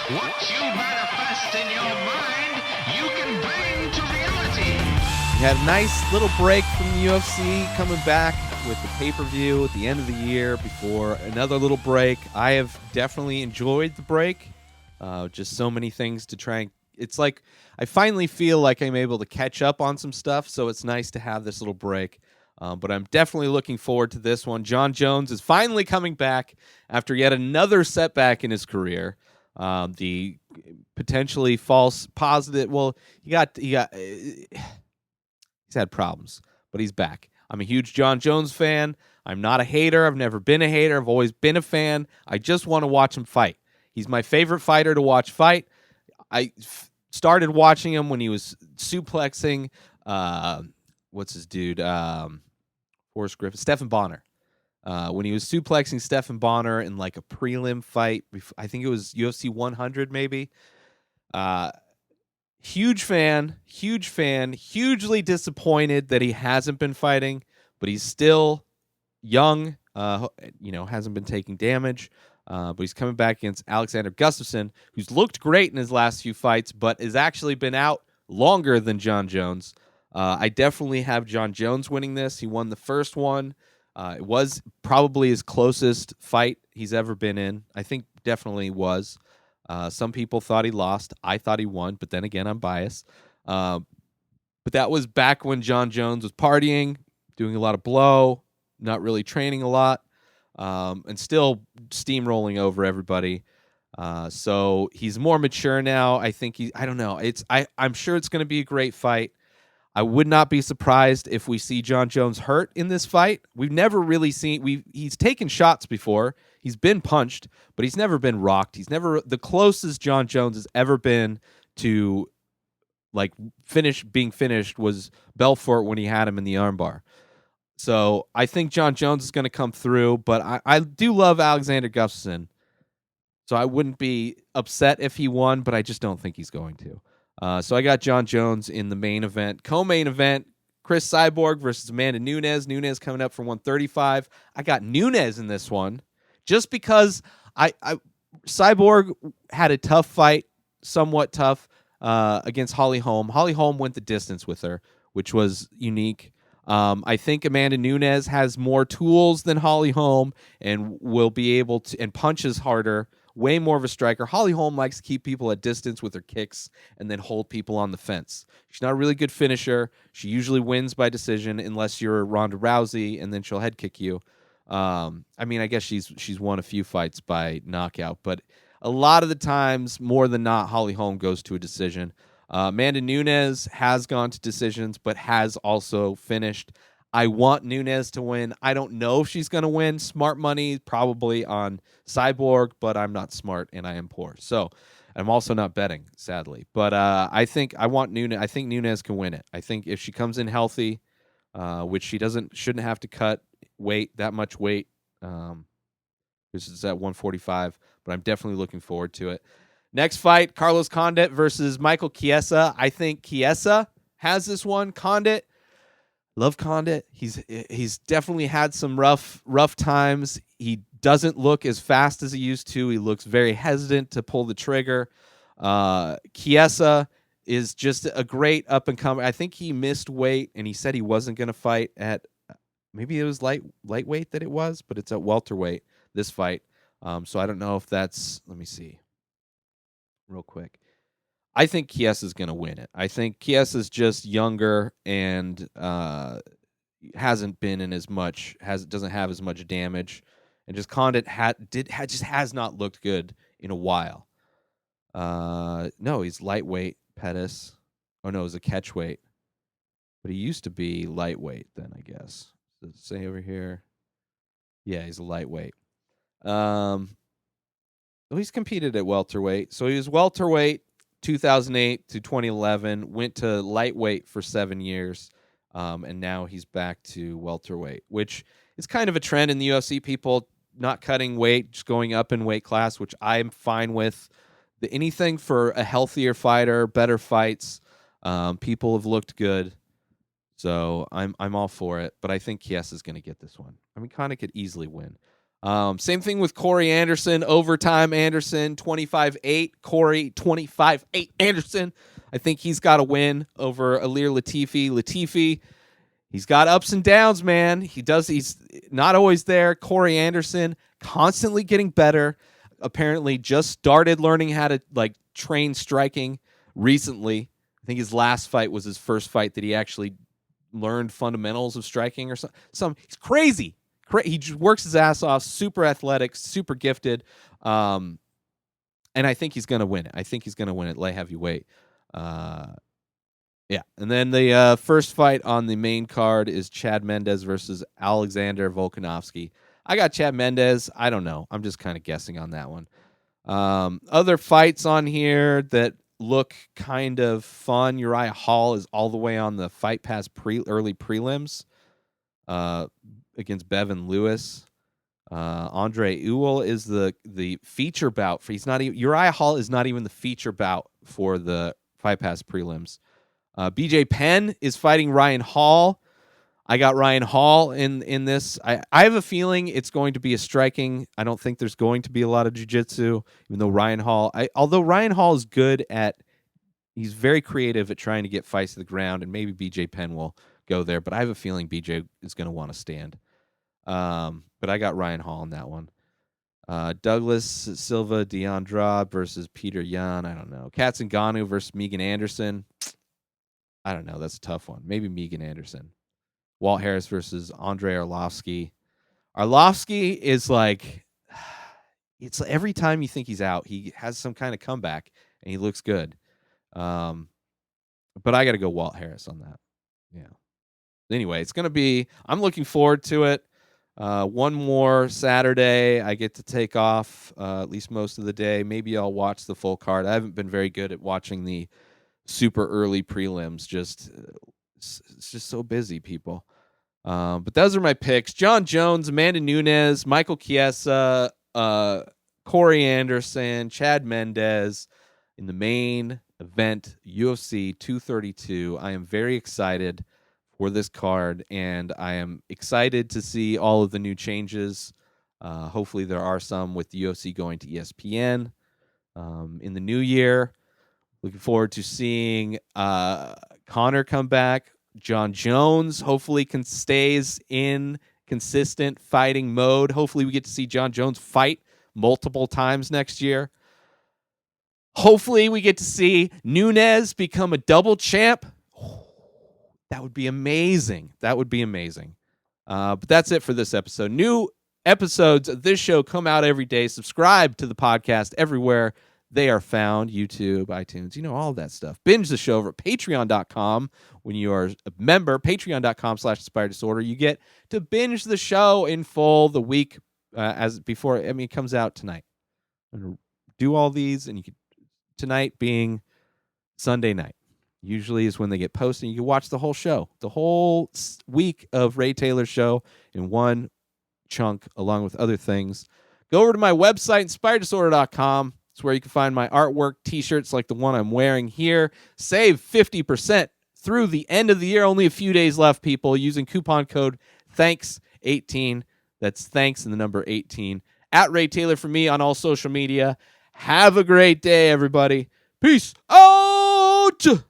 What you manifest in your mind, you can bring to reality. We had a nice little break from the UFC, coming back with the pay-per-view at the end of the year before another little break. I have definitely enjoyed the break. Just so many things to try and it's like I finally feel like I'm able to catch up on some stuff, so it's nice to have this little break. But I'm definitely looking forward to this one. Jon Jones is finally coming back after yet another setback in his career. The potentially false positive. Well, he's had problems, but he's back. I'm a huge Jon Jones fan. I'm not a hater. I've never been a hater. I've always been a fan. I just want to watch him fight. He's my favorite fighter to watch fight. I started watching him when he was suplexing. What's his dude? Forrest Griffin, Stephan Bonner. When he was suplexing Stephan Bonner in like a prelim fight, I think it was UFC 100 maybe. Huge fan, hugely disappointed that he hasn't been fighting, but he's still young, hasn't been taking damage. But he's coming back against Alexander Gustafsson, who's looked great in his last few fights, but has actually been out longer than Jon Jones. I definitely have Jon Jones winning this. He won the first one. It was probably his closest fight he's ever been in. I think definitely was. Some people thought he lost. I thought he won, but then again, I'm biased. But that was back when Jon Jones was partying, doing a lot of blow, not really training a lot, and still steamrolling over everybody. So he's more mature now. I think I don't know. I'm sure it's going to be a great fight. I would not be surprised if we see Jon Jones hurt in this fight. We've never really seen he's taken shots before. He's been punched, but he's never been rocked. He's never the closest Jon Jones has ever been to like being finished was Belfort when he had him in the armbar. So I think Jon Jones is going to come through, but I do love Alexander Gustafsson. So I wouldn't be upset if he won, but I just don't think he's going to. So I got Jon Jones in the main event. Co-main event, Chris Cyborg versus Amanda Nunes. Nunes coming up for 135. I got Nunes in this one just because Cyborg had a tough fight, somewhat tough, against Holly Holm. Holly Holm went the distance with her, which was unique. I think Amanda Nunes has more tools than Holly Holm and will be able to and punches harder. Way more of a striker. Holly Holm likes to keep people at distance with her kicks and then hold people on the fence. She's not a really good finisher. She usually wins by decision unless you're Ronda Rousey, and then she'll head kick you. I guess she's won a few fights by knockout, but a lot of the times, more than not, Holly Holm goes to a decision. Amanda Nunes has gone to decisions, but has also finished. I want Nunes to win. I don't know if she's going to win. Smart money probably on Cyborg, but I'm not smart and I am poor. So I'm also not betting, sadly. But I think I want Nunes. I think Nunes can win it. I think if she comes in healthy, which she shouldn't have to cut that much weight. This is at 145, but I'm definitely looking forward to it. Next fight, Carlos Condit versus Michael Chiesa. I think Chiesa has this one. Condit. Love Condit. He's definitely had some rough times. He doesn't look as fast as he used to. He looks very hesitant to pull the trigger. Chiesa is just a great up and comer. I think he missed weight, and he said he wasn't going to fight at maybe it was lightweight that it was, but it's at welterweight this fight. So I don't know if that's. Let me see, real quick. I think Chiesa's going to win it. I think Chiesa's just younger and hasn't been in as much, doesn't have as much damage, and just Condit just has not looked good in a while. No, he's lightweight. Pettis. Oh no, it was a catchweight, but he used to be lightweight. Then I guess. Does it say over here? Yeah, he's a lightweight. Well, he's competed at welterweight, so he was welterweight 2008 to 2011, went to lightweight for 7 years, and now he's back to welterweight, which is kind of a trend in the UFC. People not cutting weight, just going up in weight class, which I'm fine with. Anything for a healthier fighter, better fights. People have looked good, so I'm all for it. But I think Chiesa's going to get this one. I mean, Conor could easily win. Same thing with Corey Anderson, overtime Anderson, 25-8. Corey, 25-8 Anderson. I think he's got a win over Alir Latifi. Latifi, he's got ups and downs, man. He's not always there. Corey Anderson, constantly getting better. Apparently just started learning how to train striking recently. I think his last fight was his first fight that he actually learned fundamentals of striking or something. He's crazy. He just works his ass off, super athletic, super gifted. And I think he's going to win it. I think he's going to win it light heavyweight. Yeah. And then the first fight on the main card is Chad Mendes versus Alexander Volkanovski. I got Chad Mendes. I don't know. I'm just kind of guessing on that one. Other fights on here that look kind of fun. Uriah Hall is all the way on the Fight Pass early prelims against Bevan Lewis. Andre Ewell is the feature bout. Uriah Hall is not even the feature bout for the Fight Pass prelims. BJ Penn is fighting Ryan Hall. I got Ryan Hall in this. I have a feeling it's going to be a striking. I don't think there's going to be a lot of jiu-jitsu, even though although Ryan Hall is good he's very creative at trying to get fights to the ground, and maybe BJ Penn will go there, but I have a feeling BJ is going to want to stand. But I got Ryan Hall in that one. Douglas Silva Deandrade versus Peter Yan. I don't know. Katsunganu versus Megan Anderson. I don't know. That's a tough one. Maybe Megan Anderson. Walt Harris versus Andre Arlovsky. Arlovsky is it's every time you think he's out, he has some kind of comeback and he looks good. But I got to go Walt Harris on that. Yeah. Anyway, I'm looking forward to it. One more Saturday. I get to take off at least most of the day. Maybe I'll watch the full card. I haven't been very good at watching the super early prelims. It's just so busy, people. But those are my picks. John Jones, Amanda Nunes, Michael Chiesa, Corey Anderson, Chad Mendes in the main event, UFC 232. I am very excited for this card, and I am excited to see all of the new changes. Hopefully there are some with the UFC going to ESPN in the new year. Looking forward to seeing Connor come back. John Jones hopefully stays in consistent fighting mode. Hopefully we get to see John Jones fight multiple times next year. Hopefully we get to see Nunes become a double champ. That would be amazing. But that's it for this episode. New episodes of this show come out every day. Subscribe to the podcast everywhere they are found. YouTube, iTunes, all that stuff. Binge the show over at patreon.com. When you are a member, patreon.com/inspired disorder, you get to binge the show in full the week it comes out tonight. I'm going to do all these, and tonight being Sunday night. Usually is when they get posted. You can watch the whole show, the whole week of Ray Taylor's show in one chunk, along with other things. Go over to my website, inspireddisorder.com. It's where you can find my artwork, t-shirts like the one I'm wearing here. Save 50% through the end of the year. Only a few days left, people, using coupon code THANKS18. That's thanks and the number 18. At Ray Taylor for me on all social media. Have a great day, everybody. Peace out!